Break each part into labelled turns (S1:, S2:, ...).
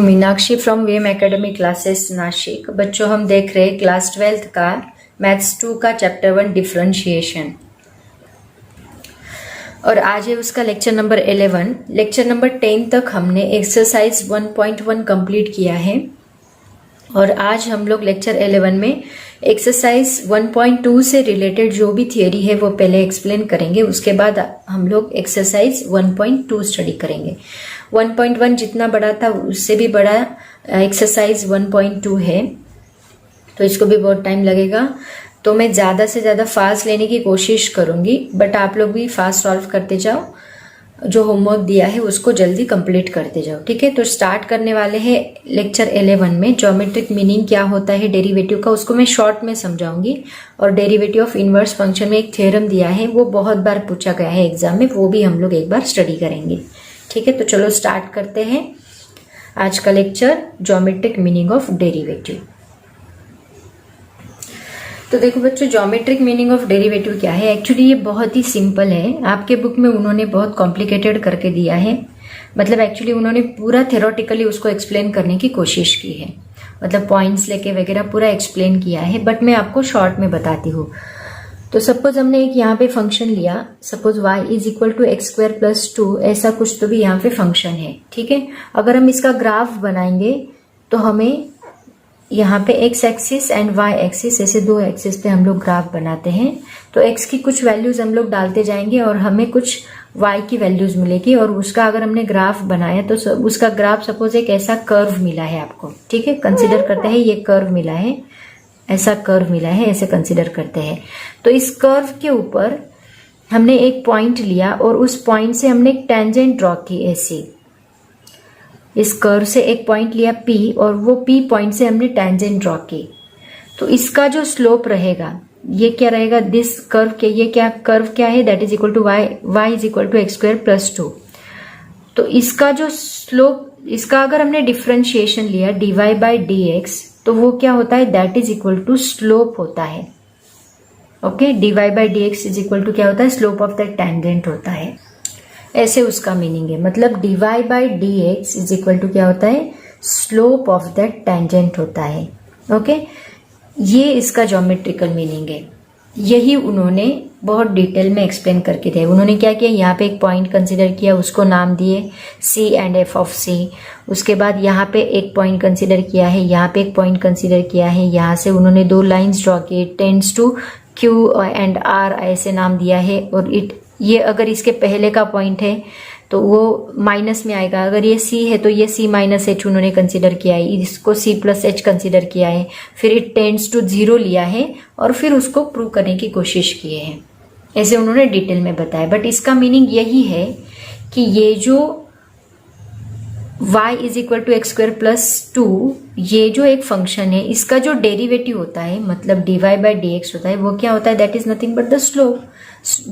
S1: Meenakshi from वेम academy classes Nashik. बच्चों हम देख रहे हैं क्लास 12th का मैथ्स 2 का चैप्टर 1 डिफरेंशिएशन और आज है उसका लेक्चर नंबर 11। लेक्चर नंबर 10 तक हमने एक्सरसाइज 1.1 कंप्लीट किया है और आज हम लोग लेक्चर 11 में एक्सरसाइज 1.2 से रिलेटेड जो भी थियरी है वो पहले एक्सप्लेन करेंगे, उसके बाद हम लोग एक्सरसाइज 1.2 स्टडी करेंगे। 1.1 जितना बड़ा था उससे भी बड़ा एक्सरसाइज 1.2 है, तो इसको भी बहुत टाइम लगेगा। तो मैं ज़्यादा से ज़्यादा फास्ट लेने की कोशिश करूँगी, बट आप लोग भी फास्ट सॉल्व करते जाओ, जो होमवर्क दिया है उसको जल्दी कंप्लीट करते जाओ, ठीक है। तो स्टार्ट करने वाले हैं लेक्चर 11 में। ज्योमेट्रिक मीनिंग क्या होता है डेरिवेटिव का, उसको मैं शॉर्ट में समझाऊंगी। और डेरिवेटिव ऑफ इनवर्स फंक्शन में एक थ्योरम दिया है, वो बहुत बार पूछा गया है एग्जाम में, वो भी हम लोग एक बार स्टडी करेंगे, ठीक है। तो चलो स्टार्ट करते हैं आज का lecture, geometric meaning of derivative. तो देखो बच्चों, ज्योमेट्रिक मीनिंग ऑफ डेरिवेटिव क्या है। एक्चुअली ये बहुत ही सिंपल है, आपके बुक में उन्होंने बहुत कॉम्प्लिकेटेड करके दिया है। मतलब एक्चुअली उन्होंने पूरा थ्योरेटिकली उसको एक्सप्लेन करने की कोशिश की है, मतलब पॉइंट्स लेके वगैरह पूरा एक्सप्लेन किया है, बट मैं आपको शॉर्ट में बताती हूँ। तो सपोज हमने एक यहाँ पे फंक्शन लिया, suppose y is equal to x square plus 2, ऐसा कुछ तो भी यहाँ पे फंक्शन है, ठीक है। अगर हम इसका ग्राफ बनाएंगे तो हमें यहाँ पे x axis and y axis, ऐसे दो एक्सिस पे हम लोग ग्राफ बनाते हैं। तो x की कुछ वैल्यूज हम लोग डालते जाएंगे और हमें कुछ y की वैल्यूज मिलेगी, और उसका अगर हमने ग्राफ बनाया तो उसका ग्राफ सपोज एक ऐसा कर्व मिला है आपको, ठीक है। कंसिडर करते हैं ये कर्व मिला है, ऐसा कर्व मिला है, ऐसे कंसिडर करते हैं। तो इस कर्व के ऊपर हमने एक पॉइंट लिया और उस पॉइंट से हमने एक टेंजेंट ड्रॉ की ऐसी। इस कर्व से एक पॉइंट लिया P और वो P पॉइंट से हमने टेंजेंट ड्रॉ की। तो इसका जो स्लोप रहेगा ये क्या रहेगा, दिस कर्व के, ये क्या कर्व क्या है, that is equal to y is equal to x square plus 2। तो इसका जो स्लोप, इसका अगर हमने डिफरेंशिएशन लिया dy बाई dx, तो वो क्या होता है, that is equal to slope होता है। Okay, dy by dx is equal to क्या होता है, स्लोप ऑफ दैट टेंजेंट होता है। ऐसे उसका मीनिंग है, मतलब dy by dx is equal to क्या होता है, स्लोप ऑफ दैट टेंजेंट होता है। ओके, ये इसका ज्योमेट्रिकल मीनिंग है। यही उन्होंने बहुत डिटेल में एक्सप्लेन करके थे। उन्होंने क्या किया, यहाँ पे एक पॉइंट कंसिडर किया, उसको नाम दिए c and f of c। उसके बाद यहाँ पे एक पॉइंट कंसिडर किया है, यहाँ पे एक पॉइंट कंसिडर किया है, यहाँ से उन्होंने दो लाइंस ड्रॉ किए, tends to q and r ऐसे नाम दिया है। और ये अगर इसके पहले का पॉइंट है तो वो माइनस में आएगा, अगर ये c है तो ये c माइनस एच उन्होंने कंसिडर किया है, इसको c प्लस एच कंसिडर किया है, फिर इट टेंड्स टू 0 लिया है और फिर उसको प्रूव करने की कोशिश किए हैं। ऐसे उन्होंने डिटेल में बताया, बट इसका मीनिंग यही है कि ये जो y is equal to x square plus 2, ये जो एक फंक्शन है, इसका जो डेरिवेटिव होता है, मतलब dy बाई dx होता है, वो क्या होता है, that is nothing but the slope.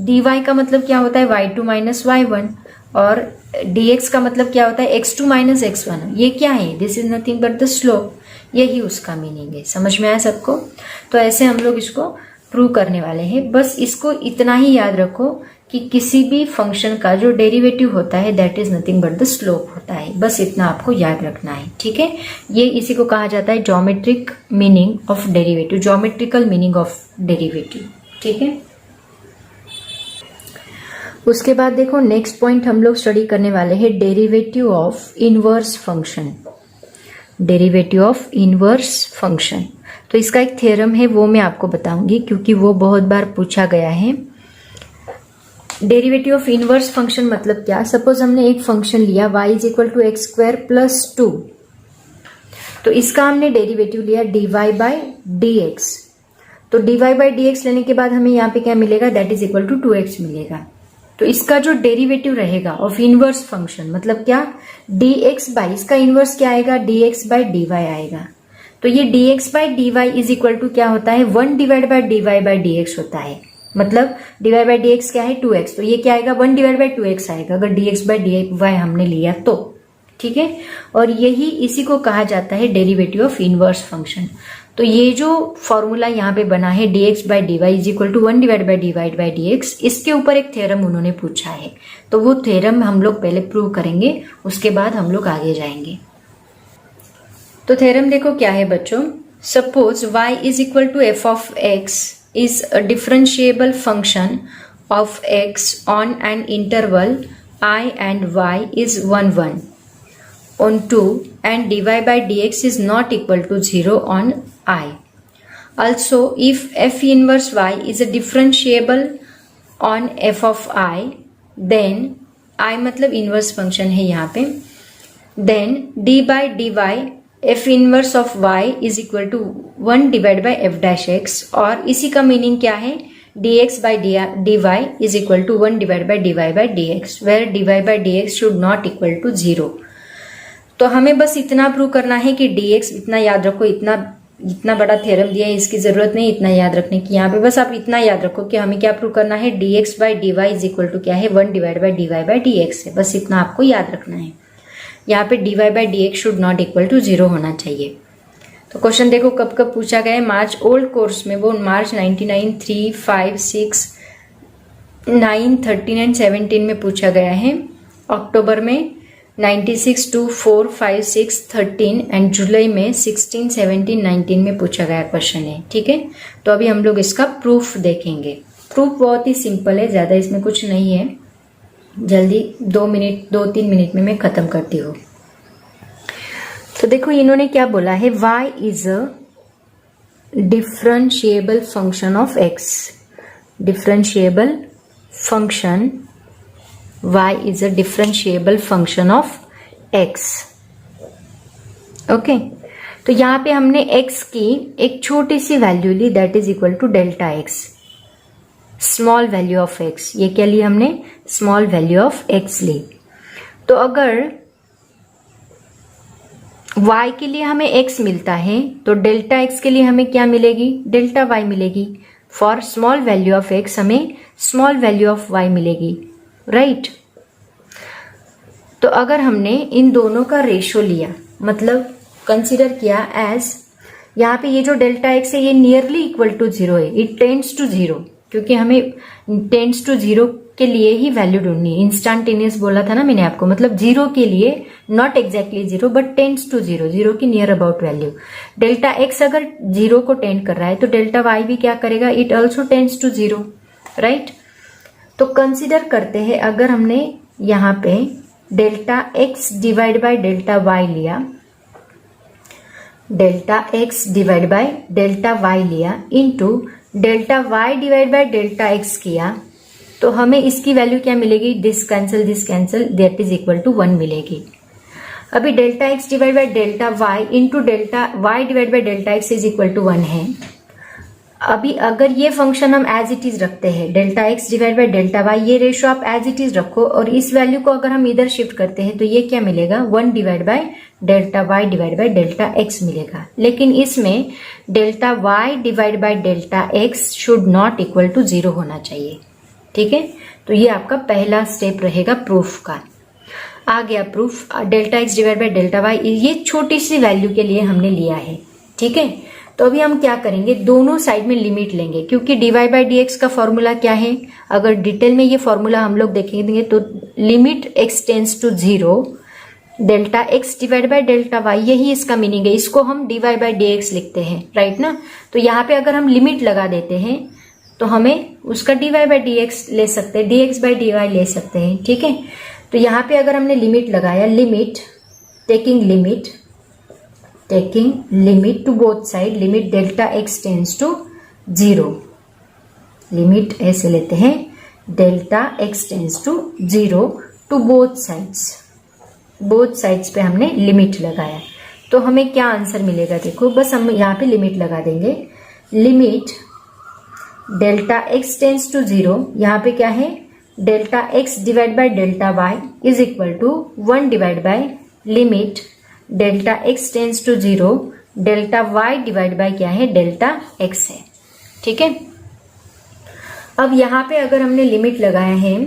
S1: dy का मतलब क्या होता है, y2 माइनस y1, और dx का मतलब क्या होता है, x2 माइनस x1। ये क्या है, this is nothing but the slope. यही उसका मीनिंग है। समझ में आया सबको। तो ऐसे हम लोग इसको प्रूव करने वाले हैं। बस इसको इतना ही याद रखो कि किसी भी फंक्शन का जो डेरिवेटिव होता है that is nothing but the slope होता है। बस इतना आपको याद रखना है, ठीक है। ये इसी को कहा जाता है geometric meaning of derivative, geometrical meaning of derivative, ठीक है। उसके बाद देखो नेक्स्ट पॉइंट हम लोग स्टडी करने वाले हैं derivative of inverse function. Derivative of inverse function, तो इसका एक थ्योरम है, वो मैं आपको बताऊंगी क्योंकि वो बहुत बार पूछा गया है। डेरिवेटिव ऑफ इनवर्स फंक्शन मतलब क्या, सपोज हमने एक फंक्शन लिया y is equal to x square plus 2, तो इसका हमने डेरिवेटिव लिया dy बाई dx। तो dy बाई dx लेने के बाद हमें यहाँ पे क्या मिलेगा, that is equal to 2x मिलेगा। तो इसका जो डेरिवेटिव रहेगा ऑफ इनवर्स फंक्शन मतलब क्या, dx बाई, इसका इनवर्स क्या आएगा, dx बाई dy आएगा। तो ये dx by dy is equal to क्या होता है, 1 divide by dy by dx होता है। मतलब dy बाई dx क्या है, 2x, तो ये क्या आएगा, 1 डिवाइड बाई 2x आएगा अगर dx बाई dy हमने लिया तो, ठीक है। और यही इसी को कहा जाता है डेरिवेटिव ऑफ इनवर्स फंक्शन। तो ये जो फॉर्मूला यहाँ पे बना है dx by dy is equal to 1 divide by dx, इसके ऊपर एक थ्योरम उन्होंने पूछा है। तो वो थ्योरम हम लोग पहले प्रूव करेंगे, उसके बाद हम लोग आगे जाएंगे। तो थ्योरम देखो क्या है बच्चों, suppose y is equal to f of x is a differentiable function of x on an interval I and y is 1 1 on 2 and dy by dx is not equal to 0 on I. Also, if f inverse y is a differentiable on f of I, then I मतलब inverse function है यहाँ पे, then d by dy f inverse of y is equal to 1 divided by f dash x, और इसी का meaning क्या है, dx by dy is equal to 1 divided by dy by dx, where dy by dx should not equal to 0. तो हमें बस इतना prove करना है कि dx, इतना याद रखो, इतना बड़ा थ्योरम दिया है, इसकी जरूरत नहीं इतना याद रखने की, यहाँ पे बस आप इतना याद रखो कि हमें क्या प्रूव करना है, dx by dy is equal to क्या है, 1 divided by dy by dx है, बस इतना आपको याद रखना है। यहाँ पे dy by dx should not equal to 0 होना चाहिए। तो क्वेश्चन देखो कब कब पूछा गया है, मार्च ओल्ड कोर्स में, वो मार्च 99, 3, 5, 6, 9, 13 एंड 17 में पूछा गया है, अक्टूबर में 96, 2, 4, 5, 6, 13 एंड जुलाई में 16, 17, 19 में पूछा गया क्वेश्चन है। ठीक है, तो अभी हम लोग इसका प्रूफ देखेंगे। प्रूफ बहुत ही सिंपल है, ज़्यादा इसमें कुछ नहीं है, जल्दी 2-3 मिनट में मैं ख़त्म करती हूँ। तो देखो इन्होंने क्या बोला है, y is a differentiable function of x, differentiable function y is a differentiable function of x। Okay, तो यहाँ पे हमने x की एक छोटी सी वैल्यू ली, that is equal to delta x, small value of x। ये क्या ली हमने, स्मॉल वैल्यू ऑफ x ली। तो अगर y के लिए हमें x मिलता है तो डेल्टा x के लिए हमें क्या मिलेगी, डेल्टा y मिलेगी। For small value of x हमें स्मॉल वैल्यू ऑफ y मिलेगी, राइट। तो अगर हमने इन दोनों का रेशो लिया, मतलब कंसिडर किया एज, यहाँ पे ये जो डेल्टा x है ये नियरली इक्वल टू 0 है, इट टेंड्स टू 0, क्योंकि हमें टेंड्स टू 0 के लिए ही वैल्यू ढूंढनी है। इंस्टेंटेनियस बोला था ना मैंने आपको, मतलब 0 के लिए, not exactly 0 but tends to 0, 0 की near about value. Delta x अगर 0 को टेंड कर रहा है तो डेल्टा y भी क्या करेगा, it also tends to 0, right. तो कंसिडर करते हैं, अगर हमने यहाँ पे delta x divide by delta y लिया, delta x divide by delta y लिया into delta y divide by delta x किया, तो हमें इसकी वैल्यू क्या मिलेगी, this cancel that is equal to 1 मिलेगी। अभी delta x divide by delta y into delta y divide by delta x is equal to 1 है। अभी अगर ये फंक्शन हम एज इट इज रखते हैं, delta x divide by delta y, ये रेशो आप एज इट इज रखो, और इस वैल्यू को अगर हम इधर शिफ्ट करते हैं तो ये क्या मिलेगा, 1 divide by delta y divide by delta x मिलेगा। लेकिन इसमें delta y divide by delta x should not equal to 0 होना चाहिए। ठीक है, तो ये आपका पहला स्टेप रहेगा प्रूफ का। आ गया proof, delta x divide by delta y, ये छोटी सी वैल्यू के लिए हमने लिया है। ठीक है, तो अभी हम क्या करेंगे, दोनों साइड में लिमिट लेंगे, क्योंकि dy बाय dx का फॉर्मूला क्या है, अगर डिटेल में ये फॉर्मूला हम लोग देखेंगे तो limit x tends to 0 delta x divide by delta y, यही इसका मीनिंग है। इसको हम dy बाय dx लिखते हैं, राइट ना। तो यहाँ पे अगर हम लिमिट लगा देते हैं तो हमें उसका dy बाय dx ले सकते हैं, dx बाय dy ले सकते हैं। ठीक है, तो यहाँ पे अगर हमने लिमिट लगाया, limit taking limit to both side, limit delta x tends to 0, limit ऐसे लेते हैं, delta x tends to 0 to both sides पे हमने लिमिट लगाया, तो हमें क्या आंसर मिलेगा, देखो बस हम यहाँ पे लिमिट लगा देंगे, limit delta x tends to 0, यहाँ पे क्या है, delta x divide by delta y is equal to 1 divide by limit delta x tends to 0 delta y divide by क्या है, डेल्टा x है। ठीक है, अब यहाँ पे अगर हमने लिमिट लगाया है,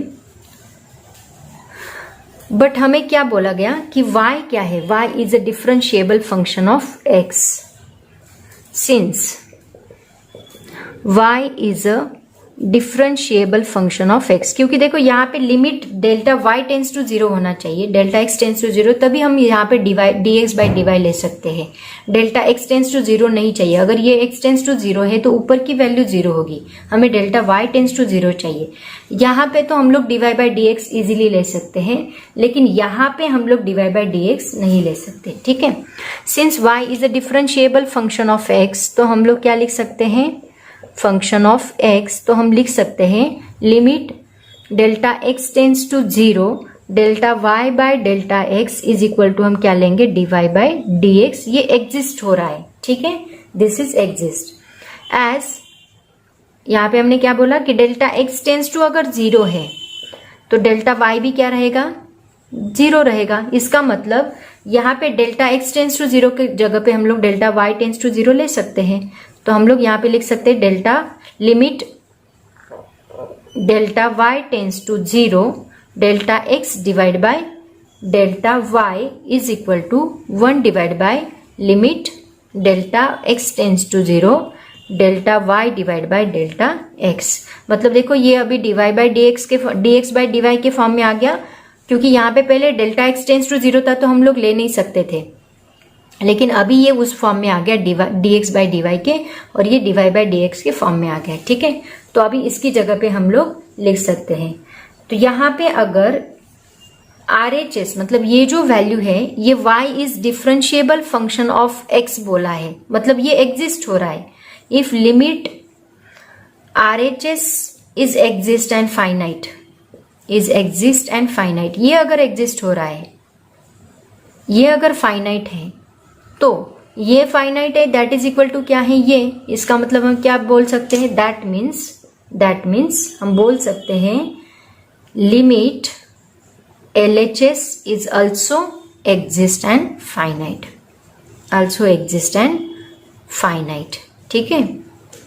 S1: बट हमें क्या बोला गया कि y क्या है, y is a differentiable function of x, since y is a differentiable function of x, क्योंकि देखो यहाँ पे limit delta Y tends to zero होना चाहिए, delta x tends to zero, तभी हम यहाँ पे d x by D y ले सकते हैं। Delta x tends to zero नहीं चाहिए, अगर ये एक्स टेंस टू जीरो है तो ऊपर की वैल्यू जीरो होगी, हमें delta Y tends to zero चाहिए। यहाँ पे तो हम लोग d Y by D x easily ले सकते हैं, लेकिन यहाँ पे हम लोग d Y by D x नहीं ले सकते, ठीक है। Since y is a differentiable function of x, तो हम लोग क्या लिख सकते हैं, फंक्शन ऑफ एक्स, तो हम लिख सकते हैं limit delta x tends to zero delta y by delta x is equal to हम क्या लेंगे, d Y by D x. ये एग्जिस्ट हो रहा है, ठीक है, दिस इज एग्जिस्ट एज, यहाँ पे हमने क्या बोला कि डेल्टा एक्स टेंस टू अगर जीरो है तो डेल्टा वाई भी क्या रहेगा, जीरो रहेगा। इसका मतलब यहाँ पे delta x tends to zero के जगह पे हम लोग delta Y tends to zero ले सकते हैं, तो हम लोग यहाँ पे लिख सकते हैं delta limit delta Y tends to zero delta x divide by delta y is equal to 1 divide by limit delta x tends to zero delta y divide by delta x. मतलब देखो ये अभी divide by d x by d y के form में आ गया, क्योंकि यहाँ पे पहले delta x tends to zero था तो हम लोग ले नहीं सकते थे, लेकिन अभी ये उस फॉर्म में आ गया d x by D y के, और ये d Y by D x के फॉर्म में आ गया, ठीक है। तो अभी इसकी जगह पे हम लोग लिख सकते हैं। तो यहाँ पे अगर RHS मतलब ये जो वैल्यू है ये y is differentiable function of x बोला है, मतलब ये एग्जिस्ट हो रहा है। If limit RHS is exist and finite, ये अगर एग्जिस्ट हो रहा है, ये अगर फाइनाइट है तो ये फाइनाइट है, दैट इज इक्वल टू क्या है ये, इसका मतलब हम क्या बोल सकते हैं, दैट मीन्स हम बोल सकते हैं limit LHS is also exist and finite, ठीक है।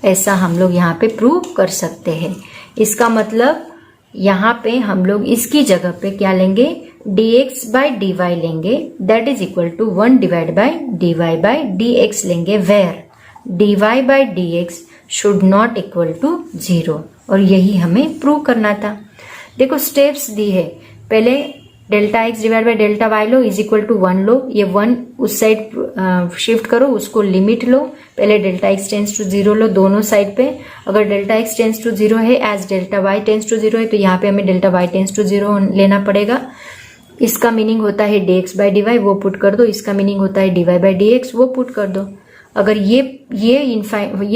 S1: ऐसा हम लोग यहाँ पे प्रूव कर सकते हैं। इसका मतलब यहाँ पे हम लोग इसकी जगह पे क्या लेंगे, dx बाई डी वाई लेंगे, that is equal to 1 divide by D Y by D X लेंगे, where D Y by D X should not equal to zero, और यही हमें प्रूव करना था। देखो स्टेप्स दी है, पहले delta x divide by delta y लो इज इक्वल टू 1 लो, ये 1 उस साइड शिफ्ट करो, उसको लिमिट लो, पहले delta x tends to zero लो दोनों साइड पे। अगर delta x tends to zero है as delta Y tends to zero है, तो यहाँ पे हमें delta Y tends to zero लेना पड़ेगा। इसका मीनिंग होता है D x by D Y, वो पुट कर दो, इसका मीनिंग होता है D Y by D X, वो पुट कर दो। अगर ये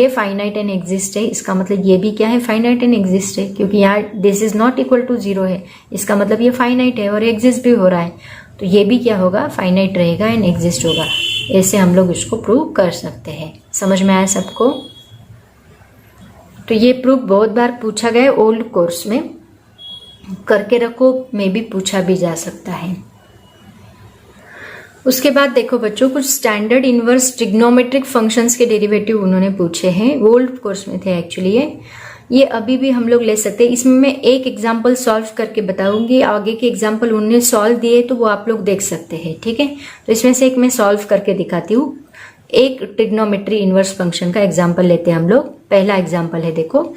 S1: फाइनाइट एंड एग्जिस्ट है, इसका मतलब ये भी क्या है, फाइनाइट एंड एग्जिस्ट है, क्योंकि यहाँ this is not equal to zero है, इसका मतलब ये फाइनाइट है और एग्जिस्ट भी हो रहा है, तो ये भी क्या होगा, फाइनाइट रहेगा एंड एग्जिस्ट होगा। ऐसे हम लोग इसको प्रूव कर सकते हैं। समझ में आया सबको? तो ये प्रूफ बहुत बार पूछा गया ओल्ड कोर्स में, करके रखो, में भी पूछा भी जा सकता है। उसके बाद देखो बच्चों, कुछ स्टैंडर्ड इनवर्स ट्रिग्नोमेट्रिक फंक्शंस के डेरिवेटिव उन्होंने पूछे हैं, ओल्ड कोर्स में थे एक्चुअली ये अभी भी हम लोग ले सकते हैं। इसमें मैं एक एग्जांपल सॉल्व करके बताऊंगी, आगे के एग्जांपल उन्होंने सॉल्व दिए तो वो आप लोग देख सकते हैं, ठीक है। तो इसमें से एक मैं सॉल्व करके दिखाती हूँ। एक ट्रिग्नोमेट्री इनवर्स फंक्शन का एग्जाम्पल लेते हैं हम लोग। पहला एग्जाम्पल है, देखो,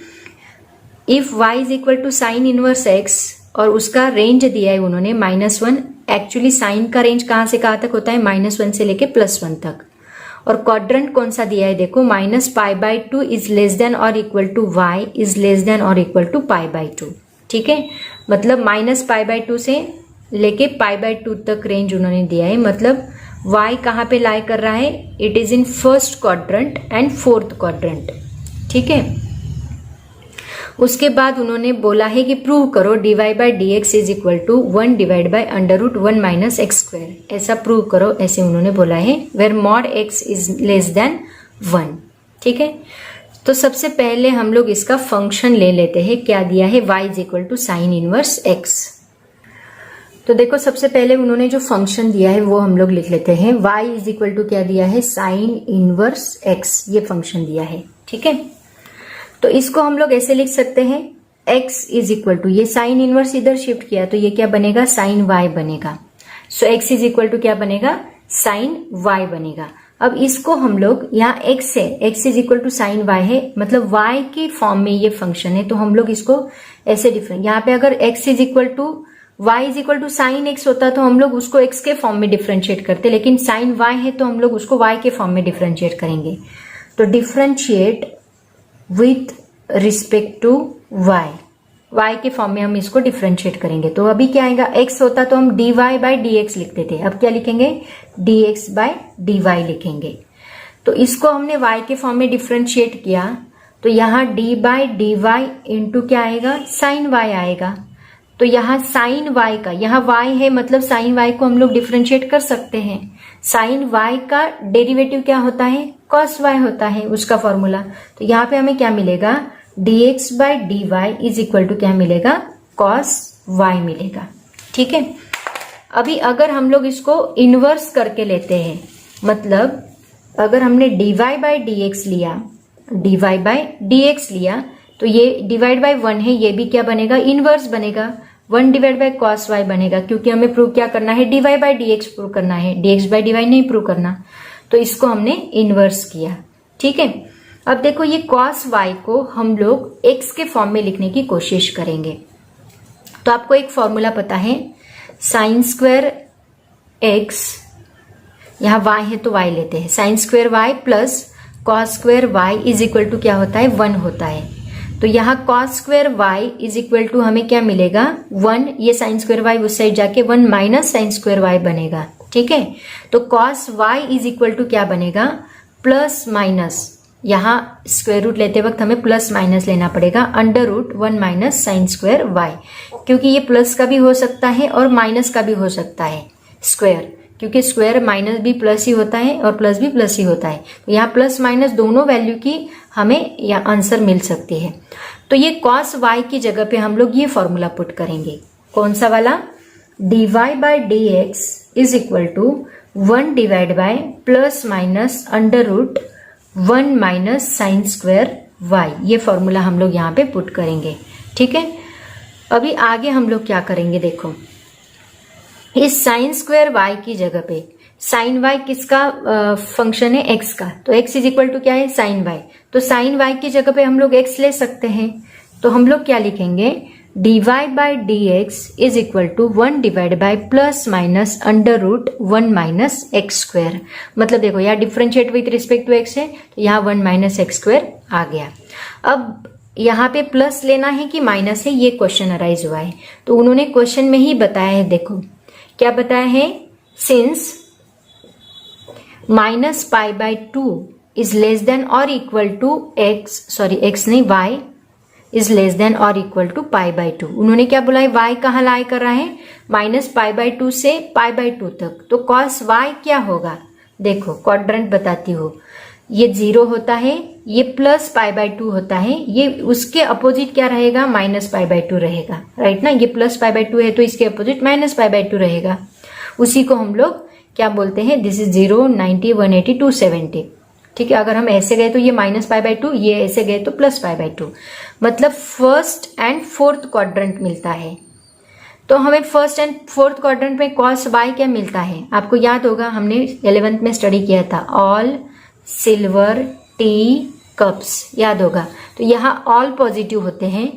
S1: if y is equal to sine inverse x, और उसका रेंज दिया है उन्होंने -1। एक्चुअली साइन का रेंज कहां से कहां तक होता है, -1 से लेके +1 तक। और क्वाड्रेंट कौन सा दिया है, देखो, -π/2 इज लेस देन और equal to y is less than और इक्वल टू π/2, ठीक है। मतलब -π/2 से लेके π/2 तक रेंज उन्होंने दिया है। मतलब y कहां पे लाई कर रहा है, it is in first quadrant and fourth quadrant, ठीक है। उसके बाद उन्होंने बोला है कि प्रूव करो dy by D x is equal to 1 divide by √1 - x², ऐसा प्रूव करो, ऐसे उन्होंने बोला है, where mod x is less than 1, ठीक है। तो सबसे पहले हम लोग इसका फंक्शन ले लेते हैं। क्या दिया है, y is equal to sine inverse x। तो देखो सबसे पहले उन्होंने जो फंक्शन दिया है वो हम लोग लिख लेते हैं। y इज इक्वल टू क्या दिया है, साइन इनवर्स x, ये फंक्शन दिया है, ठीक है। तो इसको हम लोग ऐसे लिख सकते हैं, x इज इक्वल टू, ये साइन इनवर्स इधर शिफ्ट किया तो ये क्या बनेगा, साइन y बनेगा। सो x इज इक्वल टू क्या बनेगा, साइन y बनेगा। अब इसको हम लोग यहाँ x है, x is equal to sine y है, मतलब y के फॉर्म में ये फंक्शन है, तो हम लोग इसको ऐसे डिफरेंट, यहाँ पे अगर x is equal to y is equal to sine x होता तो हम लोग उसको x के फॉर्म में डिफरेंशिएट करते, लेकिन साइन y है तो हम लोग उसको y के फॉर्म में डिफरेंशिएट करेंगे। तो differentiate with respect to y के फॉर्म में हम इसको डिफरेंशिएट करेंगे। तो अभी क्या आएगा, x होता तो हम dy बाई dx लिखते थे, अब क्या लिखेंगे, dx बाई dy लिखेंगे। तो इसको हमने y के फॉर्म में डिफरेंशिएट किया, तो यहाँ d by D y into क्या आएगा, साइन y आएगा। तो यहाँ साइन y का, यहाँ y है मतलब साइन y को हम लोग डिफरेंशिएट कर सकते हैं। साइन y का डेरिवेटिव क्या होता है, कॉस y होता है उसका फॉर्मूला। तो यहाँ पे हमें क्या मिलेगा, dx by D y is equal to क्या मिलेगा, कॉस y मिलेगा। ठीक है, अभी अगर हम लोग इसको इनवर्स करके लेते हैं, मतलब अगर हमने dy बाई dx लिया, dy बाई dx लिया, तो ये डिवाइड बाई 1 है, ये भी क्या बनेगा, इनवर्स बनेगा, 1 डिवाइड बाई कॉस y बनेगा, क्योंकि हमें प्रूव क्या करना है, dy बाई dx प्रूव करना है, dx बाई dy नहीं प्रूव करना। तो इसको हमने इनवर्स किया। ठीक है, अब देखो ये cos y को हम लोग x के फॉर्म में लिखने की कोशिश करेंगे। तो आपको एक फॉर्मूला पता है, साइन स्क्वायर x, यहाँ y है तो y लेते हैं, sine square y plus cos square y is equal to क्या होता है, 1 होता है। तो यहाँ cos square y is equal to हमें क्या मिलेगा, 1, ये साइन स्क्वायर y उस साइड जाके 1 माइनस साइन स्क्वायर y बनेगा। ठीक है, तो cos y is equal to क्या बनेगा, प्लस माइनस, यहाँ स्क्वायर रूट लेते वक्त हमें प्लस माइनस लेना पड़ेगा, under root 1 minus sine square y, क्योंकि ये प्लस का भी हो सकता है और माइनस का भी हो सकता है स्क्वायर, क्योंकि स्क्वायर माइनस भी प्लस ही होता है और प्लस भी प्लस ही होता है। तो यहाँ प्लस माइनस दोनों वैल्यू की हमें यहाँ आंसर मिल सकती है। तो ये कॉस y की जगह पे हम लोग ये फॉर्मूला पुट करेंगे, कौन सा वाला, dy by dx is equal to 1 divide by plus minus under root 1 minus sine square y, ये फॉर्मूला हम लोग यहाँ पे पुट करेंगे। ठीक है, अभी आगे हम लोग क्या करेंगे, देखो इस साइन स्क्वायर y की जगह पे साइन y किसका फंक्शन है, x का, तो x इज इक्वल टू क्या है, साइन y, तो साइन y की जगह पे हम लोग x ले सकते हैं। तो हम लोग क्या लिखेंगे, dy by dx is equal to 1 divide by plus minus under root 1 minus x square. मतलब देखो यहाँ differentiate with respect to x है, तो यहाँ 1 माइनस एक्स स्क्वायर आ गया। अब यहाँ पे प्लस लेना है कि माइनस है, ये क्वेश्चन अराइज हुआ है, तो उन्होंने क्वेश्चन में ही बताया है, देखो क्या बताया है, since minus pi by 2 is less than और इक्वल टू x नहीं y इज लेस देन और इक्वल टू पाई बाई 2। उन्होंने क्या बोला है, y कहाँ लाई कर रहा है, माइनस पाई बाई 2 से पाई बाई 2 तक, तो cos y क्या होगा, देखो क्वाड्रेंट बताती हो, ये 0 होता है, ये प्लस पाई बाई 2 होता है, ये उसके अपोजिट क्या रहेगा, माइनस पाई बाई 2 रहेगा, राइट ना, ये प्लस पाई बाई 2 है तो इसके अपोजिट माइनस पाई बाई 2 रहेगा। उसी को हम लोग क्या बोलते हैं, दिस इज 0, 90, 180, 270। ठीक है, अगर हम ऐसे गए तो ये माइनस पाई बाई 2, ये ऐसे गए तो प्लस पाई बाई 2, मतलब फर्स्ट एंड फोर्थ क्वाड्रेंट मिलता है। तो हमें फर्स्ट एंड फोर्थ क्वाड्रेंट में कॉस y क्या मिलता है, आपको याद होगा हमने 11th में स्टडी किया था, ऑल सिल्वर टी कप्स, याद होगा। तो यहाँ ऑल पॉजिटिव होते हैं,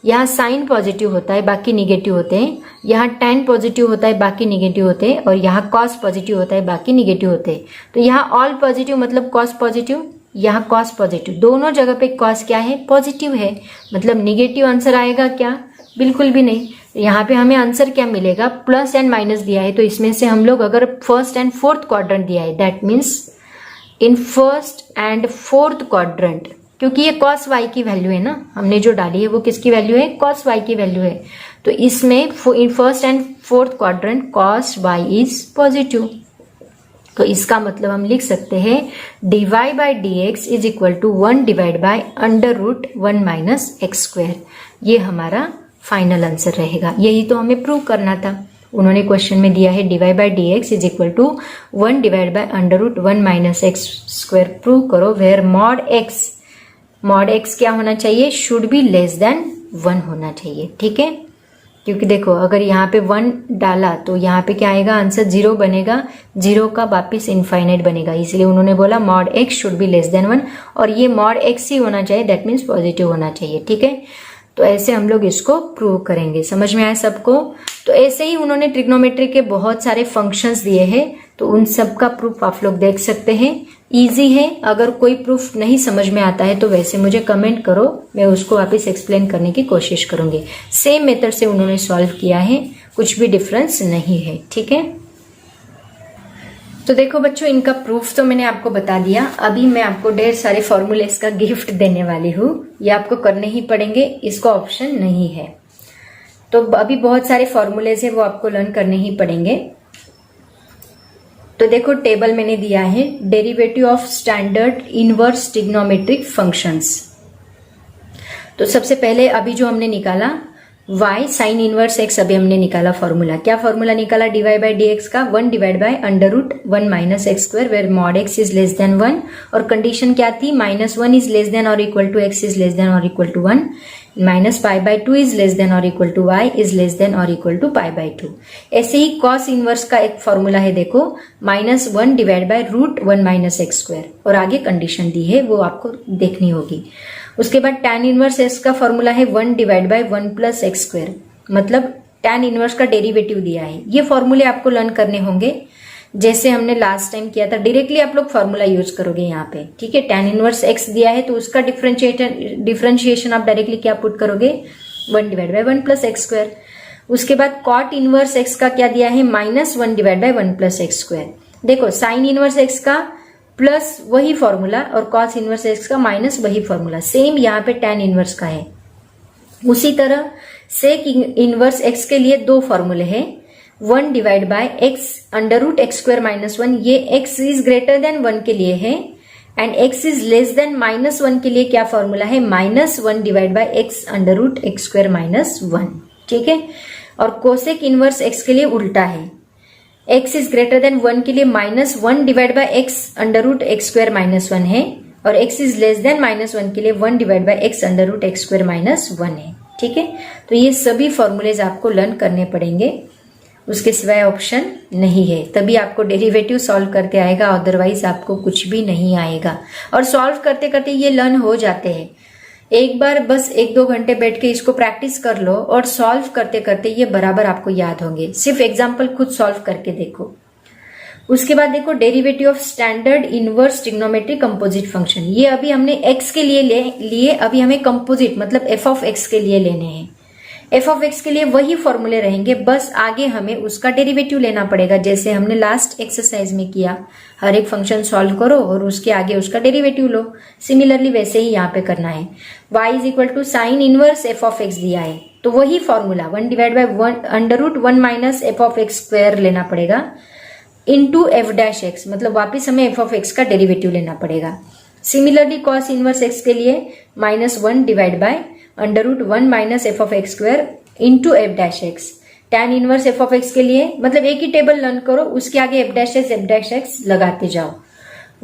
S1: यहाँ साइन पॉजिटिव होता है बाकी निगेटिव होते हैं, यहाँ tan पॉजिटिव होता है बाकी निगेटिव होते हैं, और यहाँ cos पॉजिटिव होता है बाकी निगेटिव होते हैं। तो यहाँ ऑल पॉजिटिव मतलब cos पॉजिटिव, यहाँ cos पॉजिटिव, दोनों जगह पे cos क्या है, पॉजिटिव है, मतलब निगेटिव आंसर आएगा क्या, बिल्कुल भी नहीं। यहाँ पे हमें आंसर क्या मिलेगा, प्लस एंड माइनस दिया है, तो इसमें से हम लोग अगर फर्स्ट एंड फोर्थ क्वाड्रेंट दिया है, that means in first and fourth quadrant, क्योंकि ये cos y की वैल्यू है ना, हमने जो डाली है वो किसकी वैल्यू है, cos y की वैल्यू है, तो इसमें in first and fourth quadrant cos y is positive. तो इसका मतलब हम लिख सकते हैं dy by dx is equal to 1 divide by under root 1 minus x square, ये हमारा फाइनल आंसर रहेगा। यही तो हमें प्रूव करना था, उन्होंने क्वेश्चन में दिया है dy by dx is equal to 1 divide by under root 1 minus x square, prove करो वेयर मॉड x क्या होना चाहिए, शुड बी लेस देन 1 होना चाहिए। ठीक है, क्योंकि देखो अगर यहाँ पे 1 डाला तो यहाँ पे क्या आएगा, आंसर 0 बनेगा, 0 का वापिस इनफाइनाइट बनेगा, इसलिए उन्होंने बोला mod x should be less than 1, और ये मॉड x ही होना चाहिए, दैट मीन्स पॉजिटिव होना चाहिए। ठीक है, तो ऐसे हम लोग इसको प्रूव करेंगे। समझ में आया सबको? तो ऐसे ही उन्होंने ट्रिग्नोमेट्री के बहुत सारे फंक्शंस दिए हैं, तो उन सब का प्रूफ आप लोग देख सकते हैं। इजी है, अगर कोई प्रूफ नहीं समझ में आता है तो वैसे मुझे कमेंट करो, मैं उसको वापस एक्सप्लेन करने की कोशिश करूंगी। सेम मेथड से उन्होंने सॉल्व किया है, कुछ भी डिफरेंस नहीं है। ठीक है, तो देखो बच्चों, इनका प्रूफ तो मैंने आपको बता दिया। अभी मैं आपको ढेर सारे फॉर्मूलेस का गिफ्ट देने वाली हूँ, ये आपको करने ही पड़ेंगे, इसको ऑप्शन नहीं है। तो अभी बहुत सारे फॉर्मूलेस है, वो आपको लर्न करने ही पड़ेंगे। तो देखो टेबल मैंने दिया है, derivative of standard inverse trigonometric functions. तो सबसे पहले अभी जो हमने निकाला y साइन इनवर्स x, अभी हमने निकाला फॉर्मूला। क्या फॉर्मूला निकाला? dy बाई dx का 1 divide by under root 1 minus x square, where mod x is less than 1, और कंडीशन क्या थी? -1 इज लेस देन और equal to x is less than और equal to 1, -π/2 is less than और equal to y is less than और equal to π/2। ऐसे ही cos inverse का एक फॉर्मूला है, देखो -1 divide by root 1 minus x square, और आगे कंडीशन दी है वो आपको देखनी होगी। उसके बाद tan इनवर्स x का फॉर्मूला है 1 divide by 1 plus x square, मतलब tan इनवर्स का डेरिवेटिव दिया है। ये फॉर्मूले आपको लर्न करने होंगे, जैसे हमने लास्ट टाइम किया था। डायरेक्टली आप लोग फॉर्मूला यूज करोगे यहाँ पे। ठीक है, tan इनवर्स x दिया है तो उसका डिफरेंशिएशन आप डायरेक्टली क्या पुट करोगे? 1 divide by 1 plus x square. उसके बाद cot इनवर्स x का क्या दिया है? -1 divide by 1 plus x square. देखो साइन इनवर्स x का प्लस वही फॉर्मूला और कॉस इनवर्स x का माइनस वही फॉर्मूला, सेम यहाँ पे tan इनवर्स का है। उसी तरह सेक इनवर्स x के लिए दो फॉर्मूले हैं, 1 divide by x under root x square minus 1, ये x इज ग्रेटर देन 1 के लिए है, and x is less than -1 के लिए क्या फॉर्मूला है? -1 divide by x under root x square minus 1। ठीक है, और कोसेक इनवर्स x के लिए उल्टा है, x इज ग्रेटर देन 1 के लिए -1 divide by x under root x square minus 1 है, और x इज लेस देन -1 के लिए 1 divide by x under root x square minus 1 है। ठीक है, तो ये सभी फॉर्मूलेज आपको लर्न करने पड़ेंगे, उसके सिवाय ऑप्शन नहीं है। तभी आपको डेरिवेटिव सॉल्व करते आएगा, अदरवाइज आपको कुछ भी नहीं आएगा। और सॉल्व करते करते ये लर्न हो जाते हैं। एक बार बस 1-2 घंटे बैठ के इसको प्रैक्टिस कर लो, और सॉल्व करते करते ये बराबर आपको याद होंगे। सिर्फ एग्जाम्पल खुद सॉल्व करके देखो। उसके बाद देखो derivative of standard inverse trigonometric composite function, ये अभी हमने x के लिए लिए, अभी हमें कंपोजिट मतलब f ऑफ x के लिए लेने हैं। f ऑफ x के लिए वही फॉर्मूले रहेंगे, बस आगे हमें उसका डेरिवेटिव लेना पड़ेगा, जैसे हमने लास्ट एक्सरसाइज में किया। हर एक फंक्शन सॉल्व करो और उसके आगे उसका डेरिवेटिव लो। सिमिलरली वैसे ही यहाँ पे करना है। y is equal to sine inverse f of x दिया है, तो वही formula 1 divide by under root 1 minus f of x square लेना पड़ेगा, इनटू f डैश x, मतलब वापिस हमें f ऑफ x का डेरिवेटिव लेना पड़ेगा। सिमिलरली कॉस इनवर्स x के लिए -1 divide by under root 1 minus f of x square into f dash x। tan inverse f of x के लिए मतलब एक ही टेबल लर्न करो, उसके आगे f डैश x लगाते जाओ।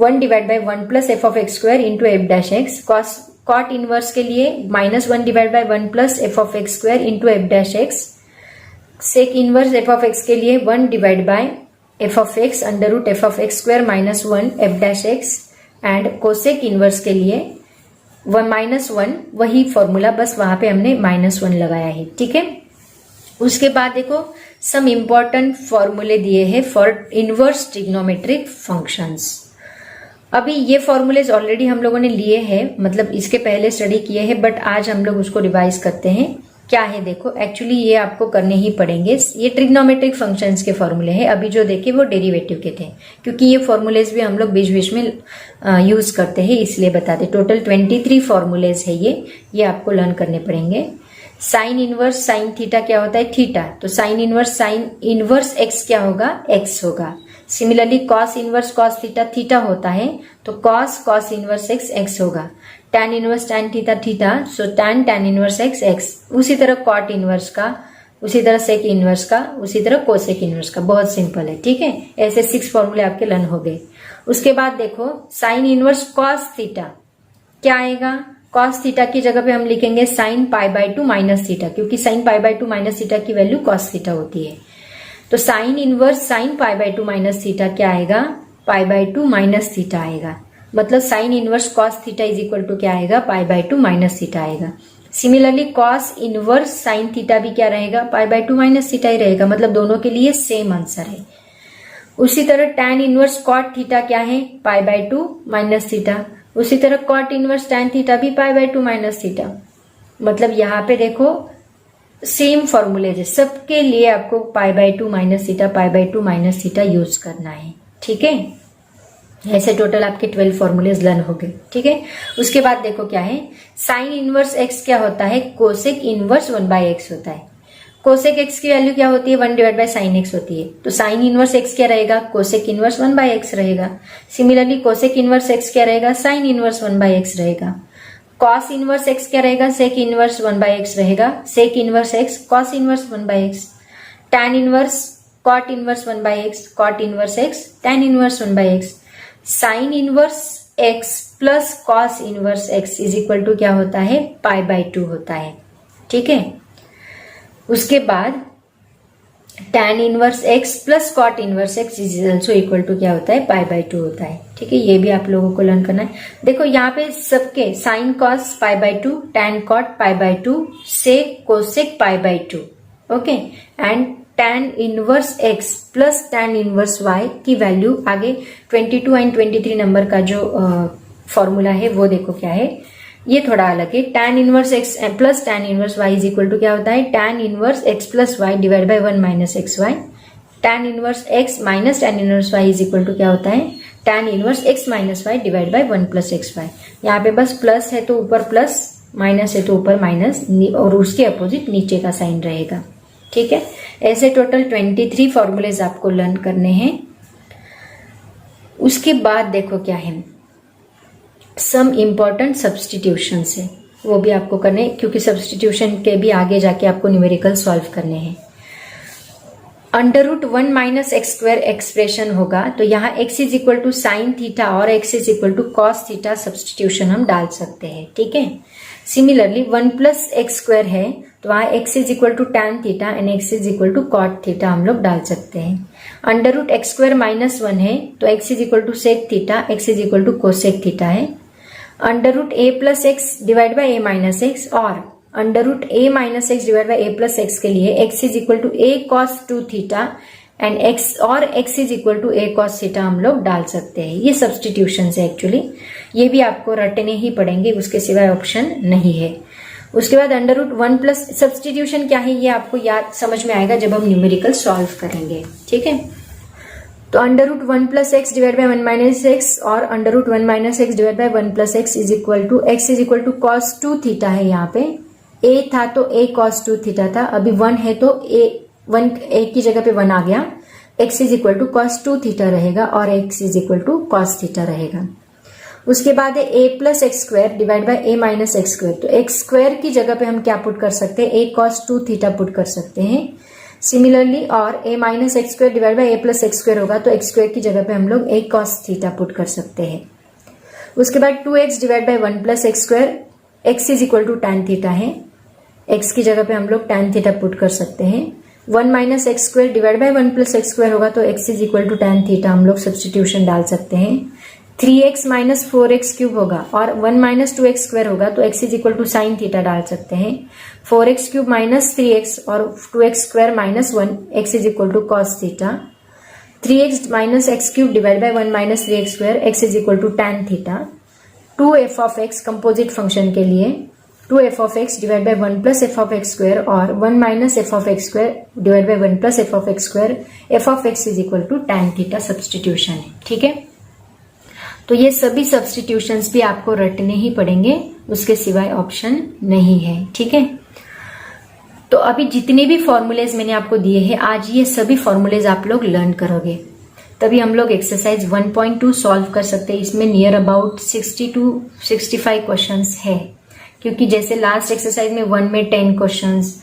S1: 1 divide by 1 plus f of x square into f dash x। Cot inverse के लिए -1 divide by 1 plus f of x square into f dash x। Sec inverse f of x के लिए 1 divide by f of x under root f of x square minus 1 f dash x, and cosec inverse के लिए -1 वही formula, बस वहां पे हमने -1 लगाया है। ठीक है, उसके बाद देखो सम इम्पॉर्टेंट फॉर्मूले दिए हैं फॉर इनवर्स ट्रिग्नोमेट्रिक फंक्शंस। अभी ये फॉर्मूलेज ऑलरेडी हम लोगों ने लिए हैं, मतलब इसके पहले स्टडी किए हैं, बट आज हम लोग उसको रिवाइज करते हैं। क्या है देखो, एक्चुअली ये आपको करने ही पड़ेंगे। ये ट्रिग्नोमेट्रिक फंक्शंस के फॉर्मूले हैं, अभी जो देखे वो डेरिवेटिव के थे, क्योंकि ये फॉर्मूलेज भी हम लोग बीच बीच में यूज करते हैं, इसलिए बताते। टोटल 23 फॉर्मूलेज है ये आपको लर्न करने पड़ेंगे। साइन इनवर्स साइन थीटा क्या होता है? थीटा। तो साइन इनवर्स एक्स क्या होगा? एक्स होगा। Similarly cos inverse cos theta theta होता है, तो कॉस इनवर्स एक्स एक्स होगा। tan inverse tan theta theta, so tan inverse X X. उसी तरह कॉट इनवर्स का, उसी तरह सेक इनवर्स का, उसी तरह कोसेक इनवर्स का। बहुत सिंपल है। ठीक है, ऐसे 6 फॉर्मूले आपके लर्न हो गए। उसके बाद देखो साइन इनवर्स कॉस थीटा क्या आएगा? कॉस थीटा की जगह पे हम लिखेंगे sine pi by 2 minus theta, क्योंकि sine pi by 2 minus theta की वैल्यू कॉस थीटा होती है। तो sine inverse sine pi by 2 minus theta क्या आएगा, पाई बाय 2 माइनस थीटा आएगा। मतलब sine inverse cos theta is equal to क्या आएगा, पाई बाय 2 माइनस थीटा आएगा। Similarly cos inverse sine theta भी क्या रहेगा, पाई बाय 2 माइनस थीटा ही रहेगा। मतलब दोनों के लिए सेम आंसर है। उसी तरह टैन इनवर्स कॉट थीटा क्या है, पाई बाय 2 माइनस थीटा। उसी तरह कॉट इनवर्स टैन थीटा भी पाई बाय 2 माइनस थीटा। मतलब यहाँ पे देखो सेम फॉर्मूलेज है, सबके लिए आपको पाई by 2 minus theta, pi by 2 minus theta use करना है। ठीक है, ऐसे टोटल आपके 12 फॉर्मूलेज लर्न हो गए। ठीक है, उसके बाद देखो क्या है, साइन इनवर्स एक्स क्या होता है, कोसेक इनवर्स 1 बाय एक्स होता है। कोसेक एक्स की वैल्यू क्या होती है, 1 डिवाइड बाय साइन एक्स होती है। तो साइन इनवर्स एक्स क्या रहेगा, कोसेक इनवर्स 1 बाय एक्स रहेगा। सिमिलरली कोसेक इनवर्स एक्स क्या रहेगा, साइन इनवर्स 1 बाय एक्स रहेगा। कॉस इनवर्स एक्स क्या रहेगा, सेक इनवर्स 1 बाय एक्स रहेगा। Sec inverse x cos inverse 1 by x. Tan inverse cot inverse 1 by x, cot inverse x tan inverse 1 by x. Sine inverse x plus cos inverse x is equal to क्या होता है, पाई by 2 होता है। ठीक है, उसके बाद tan inverse x plus cot inverse x is also equal to क्या होता है, पाई बाय 2 होता है। ठीक है, ये भी आप लोगों को लर्न करना है। देखो यहाँ पे सबके sine cos pi by 2, tan cot pi by 2, sec cosec pi by 2, okay. And tan inverse x plus tan inverse y की वैल्यू आगे 22 एंड 23 नंबर का जो फॉर्मूला है वो देखो क्या है, ये थोड़ा अलग है। tan inverse x plus tan inverse y is equal to क्या होता है, tan inverse x plus y divide by 1 minus x y. tan inverse x minus tan inverse y is equal to क्या होता है, tan inverse x minus y divide by 1 plus x y. यहाँ पे बस plus है तो ऊपर plus, minus है तो ऊपर माइनस, और उसके अपोजिट नीचे का साइन रहेगा। ठीक है, ऐसे टोटल 23 फॉर्मूलेज आपको लर्न करने हैं। उसके बाद देखो क्या है, सम इम्पॉर्टेंट सब्सटीट्यूशन है, वो भी आपको करने, क्योंकि सब्सटीट्यूशन के भी आगे जाके आपको न्यूमेरिकल सॉल्व करने हैं। Under root 1 minus x square expression होगा, तो यहाँ x is equal to sine theta और x is equal to cos theta substitution हम डाल सकते हैं। ठीक है, सिमिलरली 1 प्लस एक्स स्क्वायर है तो वहाँ x is equal to tan theta and x is equal to cot theta हम लोग डाल सकते हैं। Under root x square minus 1 है तो x is equal to sec theta, x is equal to cosec theta है। Under root a plus X divide by a minus X और under root a minus X divide by a plus X के लिए x is equal to a cos 2 theta and x और x is equal to a cos theta हम लोग डाल सकते हैं। ये सब्सटीट्यूशन है एक्चुअली, ये भी आपको रटने ही पड़ेंगे, उसके सिवाय ऑप्शन नहीं है। उसके बाद अंडर रूट 1 प्लस सब्सटीट्यूशन क्या है ये आपको याद समझ में आएगा जब हम न्यूमेरिकल सॉल्व करेंगे। ठीक है, तो under root 1 plus X divide by 1 minus X और under root 1 minus X divide by 1 plus X is equal to x is equal to cos 2 theta है। यहाँ पे a था तो a कॉस 2 थीटा था, अभी 1 है तो a की जगह पे 1 आ गया, x is equal to cos 2 theta रहेगा और x is equal to cos theta रहेगा। उसके बाद है a plus x square divide by a minus x square, तो एक्स स्क्वायर की जगह पे हम क्या पुट कर सकते हैं, a कॉस 2 थीटा पुट कर सकते हैं। सिमिलरली और a minus x square divide by a plus x square होगा तो एक्स स्क्वायर की जगह पे हम लोग a कॉस थीटा पुट कर सकते हैं। उसके बाद 2x divide by 1 plus x square, x is equal to tan theta है, x की जगह पे हम लोग टैन थीटा पुट कर सकते हैं। 1 minus x square divide by 1 plus x square होगा तो x is equal to tan theta हम लोग सब्सटीट्यूशन डाल सकते हैं। 3x माइनस 4x क्यूब होगा और 1 माइनस 2x स्क्वायर होगा तो x is equal to sine theta डाल सकते हैं। 4x क्यूब माइनस 3x और 2x square minus 1, x is equal to cos theta. 3x minus x cube divide by 1 minus 3x square, x is equal to tan theta. 2f of x composite function के लिए 2f of x divide by 1 plus f of x square और 1 minus f of x square divide by 1 plus f of x square, f of x is equal to tan theta substitution है। ठीक है, तो ये सभी substitutions भी आपको रटने ही पड़ेंगे, उसके सिवाय ऑप्शन नहीं है। ठीक है, तो अभी जितने भी फॉर्मूलेज मैंने आपको दिए हैं आज ये सभी फॉर्मूलेज आप लोग लर्न करोगे, तभी हम लोग एक्सरसाइज 1.2 सॉल्व कर सकते हैं। इसमें नियर अबाउट 60 to 65 क्वेश्चंस है, क्योंकि जैसे लास्ट एक्सरसाइज में 1 में 10 क्वेश्चंस,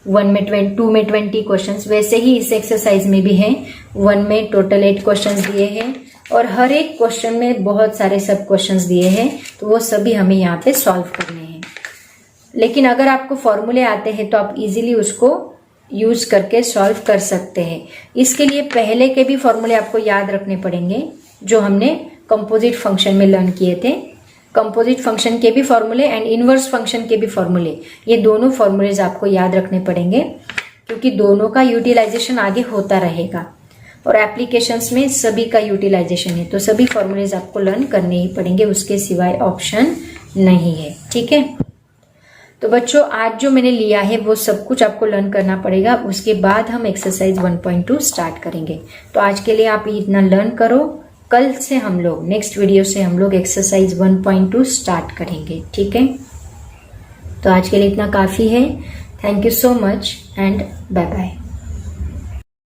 S1: 1 में 2 में 20 क्वेश्चंस, वैसे ही इस एक्सरसाइज में भी है। 1 में टोटल 8 क्वेश्चंस दिए हैं और हर एक क्वेश्चन में बहुत सारे सब क्वेश्चंस दिए हैं, तो वो सभी हमें यहाँ पे सॉल्व करने हैं। लेकिन अगर आपको फॉर्मूले आते हैं तो आप इजीली उसको यूज करके सॉल्व कर सकते हैं। इसके लिए पहले के भी फॉर्मूले आपको याद रखने पड़ेंगे जो हमने कंपोजिट फंक्शन में लर्न किए थे। कंपोजिट फंक्शन के भी फॉर्मूले एंड इनवर्स फंक्शन के भी फॉर्मूले, ये दोनों फॉर्मूलेज आपको याद रखने पड़ेंगे क्योंकि दोनों का यूटिलाइजेशन आगे होता रहेगा और एप्लीकेशंस में सभी का यूटिलाइजेशन है, तो सभी फॉर्मूलेज आपको लर्न करने ही पड़ेंगे, उसके सिवाय ऑप्शन नहीं है। ठीक है, तो बच्चों आज जो मैंने लिया है वो सब कुछ आपको लर्न करना पड़ेगा, उसके बाद हम एक्सरसाइज 1.2 स्टार्ट करेंगे। तो आज के लिए आप इतना लर्न करो, कल से हम लोग नेक्स्ट वीडियो से हम लोग एक्सरसाइज 1.2 स्टार्ट करेंगे। ठीक है, तो आज के लिए इतना काफी है। Thank you so much and bye bye.